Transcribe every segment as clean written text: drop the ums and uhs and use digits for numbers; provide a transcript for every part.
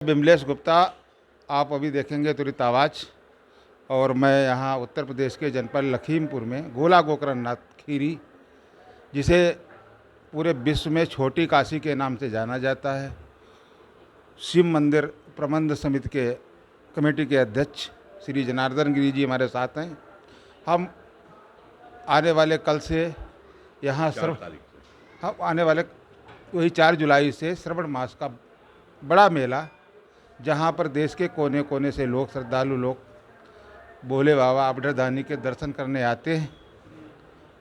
बिमलेश गुप्ता। आप अभी देखेंगे तुरित आवाज़। और मैं यहाँ उत्तर प्रदेश के जनपद लखीमपुर में गोला गोकर्ण नाथ खीरी, जिसे पूरे विश्व में छोटी काशी के नाम से जाना जाता है, शिव मंदिर प्रबंध समिति के कमेटी के अध्यक्ष श्री जनार्दन गिरी जी हमारे साथ हैं। हम आने वाले कल से यहाँ हम आने वाले वही 4 जुलाई से श्रावण मास का बड़ा मेला, जहाँ पर देश के कोने कोने से लोग, श्रद्धालु लोग भोले बाबा अभयदानी के दर्शन करने आते हैं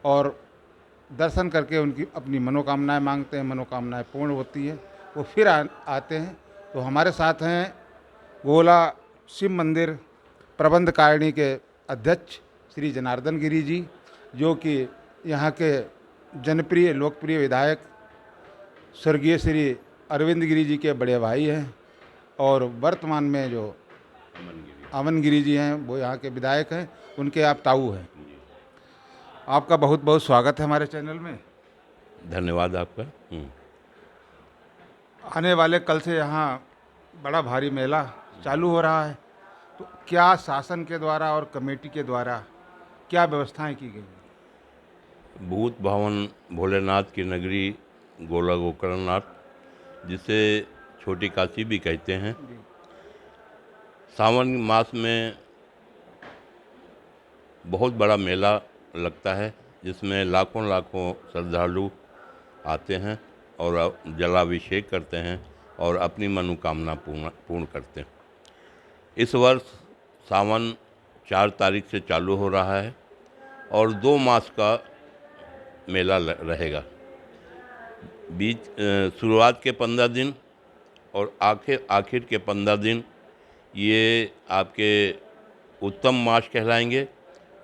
और दर्शन करके उनकी अपनी मनोकामनाएं मांगते हैं, मनोकामनाएं पूर्ण होती हैं, वो फिर आते हैं। तो हमारे साथ हैं गोला शिव मंदिर प्रबंध कारिणी के अध्यक्ष श्री जनार्दन गिरी जी, जो कि यहाँ के जनप्रिय लोकप्रिय विधायक स्वर्गीय श्री अरविंद गिरी जी के बड़े भाई हैं, और वर्तमान में जो अमन गिरी जी हैं वो यहाँ के विधायक हैं, उनके आप ताऊ हैं। आपका बहुत बहुत स्वागत है हमारे चैनल में। धन्यवाद आपका। आने वाले कल से यहाँ बड़ा भारी मेला चालू हो रहा है, तो क्या शासन के द्वारा और कमेटी के द्वारा क्या व्यवस्थाएं की गई हैं? भूत भवन भोलेनाथ की नगरी गोला गोकर्णनाथ, जिसे छोटी काशी भी कहते हैं, सावन मास में बहुत बड़ा मेला लगता है, जिसमें लाखों लाखों श्रद्धालु आते हैं और जलाभिषेक करते हैं और अपनी मनोकामना पूर्ण करते हैं। इस वर्ष सावन 4 तारीख से चालू हो रहा है और 2 मास का मेला रहेगा। शुरुआत के 15 दिन और आखिर के 15 दिन ये आपके उत्तम मास कहलाएंगे,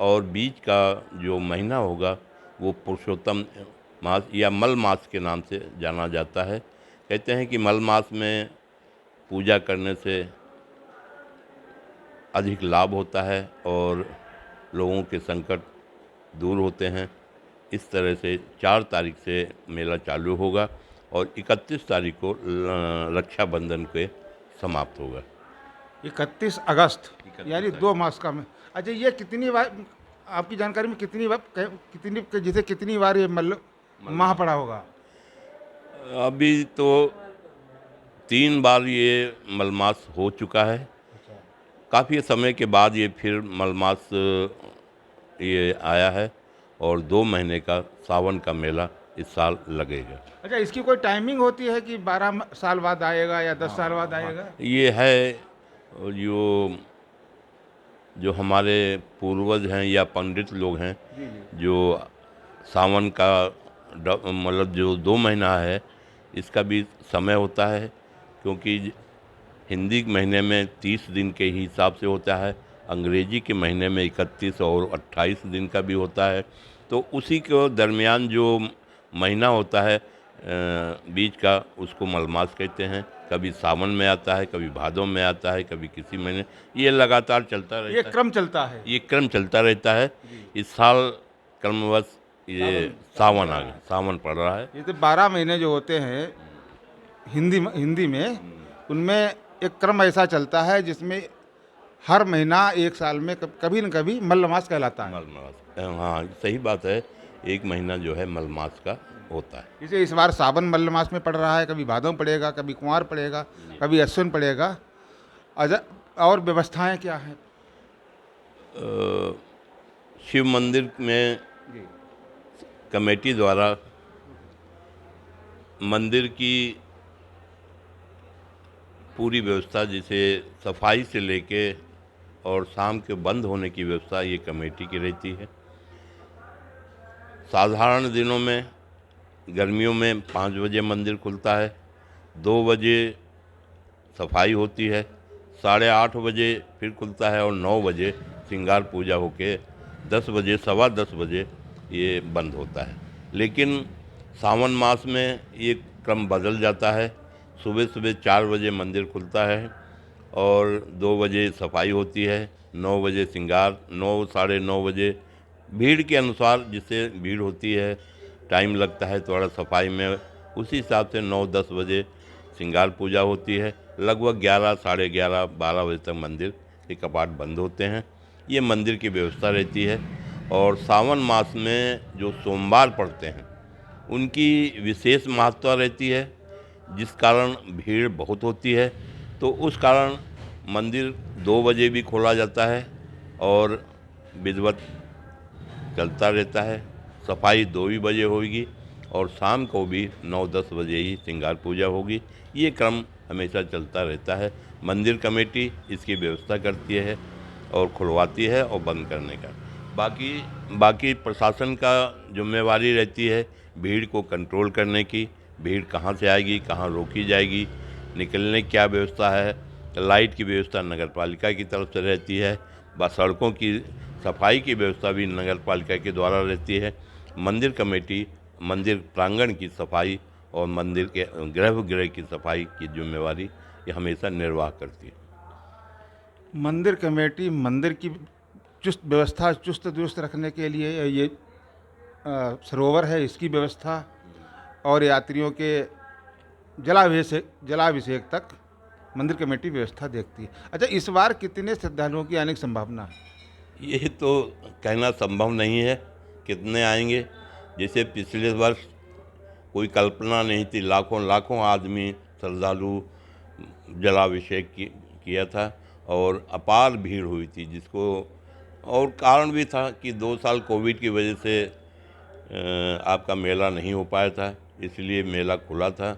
और बीच का जो महीना होगा वो पुरुषोत्तम मास या मल मास के नाम से जाना जाता है। कहते हैं कि मल मास में पूजा करने से अधिक लाभ होता है और लोगों के संकट दूर होते हैं। इस तरह से 4 तारीख से मेला चालू होगा और 31 तारीख को रक्षाबंधन के समाप्त होगा। 31 अगस्त यानी 2 मास का में। अच्छा, ये कितनी बार आपकी जानकारी में कितनी बार ये माह पड़ा होगा? अभी तो 3 बार ये मलमास हो चुका है। काफ़ी समय के बाद ये फिर मलमास ये आया है और 2 महीने का सावन का मेला इस साल लगेगा। अच्छा, इसकी कोई टाइमिंग होती है कि 12 साल बाद आएगा या 10 साल बाद आएगा? ये है जो हमारे पूर्वज हैं या पंडित लोग हैं, जो सावन का मतलब जो 2 महीना है, इसका भी समय होता है, क्योंकि हिंदी महीने में 30 दिन के हिसाब से होता है, अंग्रेजी के महीने में 31 और 28 दिन का भी होता है। तो उसी के दरमियान जो महीना होता है बीच का, उसको मलमास कहते हैं। कभी सावन में आता है, कभी भादों में आता है, कभी किसी महीने। ये लगातार चलता रहता है, ये क्रम चलता है। ये क्रम चलता रहता है। इस साल क्रमवश ये सावन आ गया, सावन पड़ रहा है। ये तो 12 महीने जो होते हैं हिंदी में, उनमें एक क्रम ऐसा चलता है जिसमें हर महीना एक साल में कभी न कभी मलमास कहलाता है। मलमास, हाँ सही बात है। 1 महीना जो है मलमास का होता है। जैसे इस बार सावन मलमास में पड़ रहा है, कभी भादों पड़ेगा, कभी कुंवार पड़ेगा, कभी अश्विन पड़ेगा। और व्यवस्थाएं क्या हैं? शिव मंदिर में कमेटी द्वारा मंदिर की पूरी व्यवस्था, जैसे सफाई से लेके और शाम के बंद होने की व्यवस्था, ये कमेटी की रहती है। साधारण दिनों में, गर्मियों में 5 बजे मंदिर खुलता है, 2 बजे सफाई होती है, 8:30 बजे फिर खुलता है और 9 बजे श्रृंगार पूजा होके 10 बजे, 10:15 बजे ये बंद होता है। लेकिन सावन मास में ये क्रम बदल जाता है। सुबह सुबह 4 बजे मंदिर खुलता है और 2 बजे सफाई होती है, 9 बजे श्रृंगार, 9 साढ़े 9 बजे भीड़ के अनुसार, जिससे भीड़ होती है, टाइम लगता है थोड़ा सफाई में, उसी हिसाब से 9-10 बजे श्रृंगार पूजा होती है लगभग 11, साढ़े 11, 12 बजे तक मंदिर के कपाट बंद होते हैं। ये मंदिर की व्यवस्था रहती है। और सावन मास में जो सोमवार पड़ते हैं उनकी विशेष महत्ता रहती है, जिस कारण भीड़ बहुत होती है। तो उस कारण मंदिर 2 बजे भी खोला जाता है और विधिवत चलता रहता है। सफाई 2 ही बजे होगी और शाम को भी 9-10 बजे ही श्रृंगार पूजा होगी। ये क्रम हमेशा चलता रहता है। मंदिर कमेटी इसकी व्यवस्था करती है और खुलवाती है और बंद करने का। बाकी प्रशासन का जिम्मेवारी रहती है भीड़ को कंट्रोल करने की। भीड़ कहाँ से आएगी, कहाँ रोकी जाएगी, निकलने की क्या व्यवस्था है। लाइट की व्यवस्था नगर पालिका की तरफ से रहती है। सड़कों की सफाई की व्यवस्था भी नगर पालिका के द्वारा रहती है। मंदिर कमेटी मंदिर प्रांगण की सफाई और मंदिर के गर्भगृह की सफाई की जिम्मेवारी ये हमेशा निर्वाह करती है। मंदिर कमेटी मंदिर की चुस्त दुरुस्त रखने के लिए ये सरोवर है, इसकी व्यवस्था और यात्रियों के जलाभिषेक तक मंदिर कमेटी व्यवस्था देखती है। अच्छा, इस बार कितने श्रद्धालुओं की आने की संभावना है? ये तो कहना संभव नहीं है कितने आएंगे। जैसे पिछले वर्ष कोई कल्पना नहीं थी, लाखों लाखों आदमी श्रद्धालु जलाभिषेक किया था और अपार भीड़ हुई थी, जिसको और कारण भी था कि 2 साल कोविड की वजह से आपका मेला नहीं हो पाया था, इसलिए मेला खुला था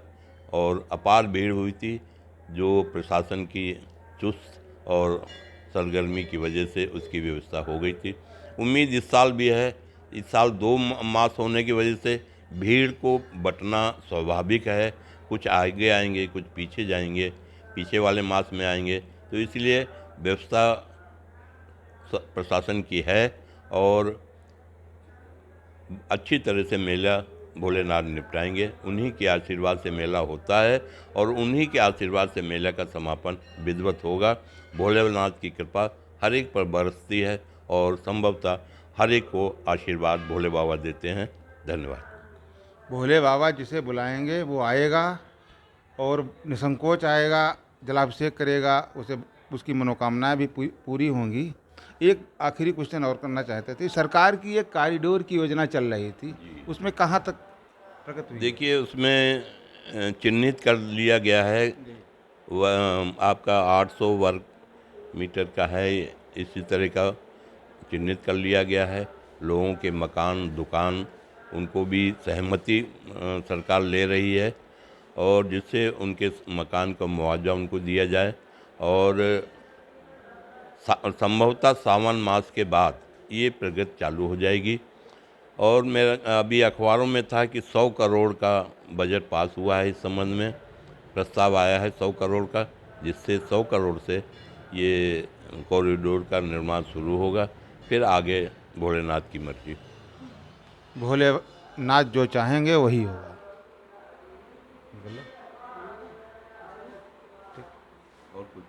और अपार भीड़ हुई थी, जो प्रशासन की चुस्त और सरगर्मी की वजह से उसकी व्यवस्था हो गई थी। उम्मीद इस साल भी है। इस साल 2 मास होने की वजह से भीड़ को बंटना स्वाभाविक है। कुछ आगे आएंगे, कुछ पीछे जाएंगे, पीछे वाले मास में आएंगे। तो इसलिए व्यवस्था प्रशासन की है और अच्छी तरह से मेला भोलेनाथ निपटाएंगे। उन्हीं के आशीर्वाद से मेला होता है और उन्हीं के आशीर्वाद से मेला का समापन विधिवत होगा। भोलेनाथ की कृपा हर एक पर बरसती है और संभवतः हर एक को आशीर्वाद भोले बाबा देते हैं। धन्यवाद। भोले बाबा जिसे बुलाएंगे वो आएगा और निसंकोच आएगा, जलाभिषेक करेगा, उसे उसकी मनोकामनाएं भी पूरी होंगी। एक आखिरी क्वेश्चन और करना चाहते थे। सरकार की एक कॉरिडोर की योजना चल रही थी, उसमें कहाँ तक प्रगति हुई? देखिए, उसमें चिन्हित कर लिया गया है, वह आपका 800 वर्ग मीटर का है। इसी तरह का चिन्हित कर लिया गया है। लोगों के मकान, दुकान, उनको भी सहमति सरकार ले रही है और जिससे उनके मकान का मुआवजा उनको दिया जाए। और संभवतः सावन मास के बाद ये प्रगति चालू हो जाएगी। और मेरा अभी अखबारों में था कि 100 करोड़ का बजट पास हुआ है। इस संबंध में प्रस्ताव आया है 100 करोड़ का, जिससे 100 करोड़ से ये कॉरिडोर का निर्माण शुरू होगा। फिर आगे भोलेनाथ की मर्जी। भोलेनाथ जो चाहेंगे वही होगा। और कुछ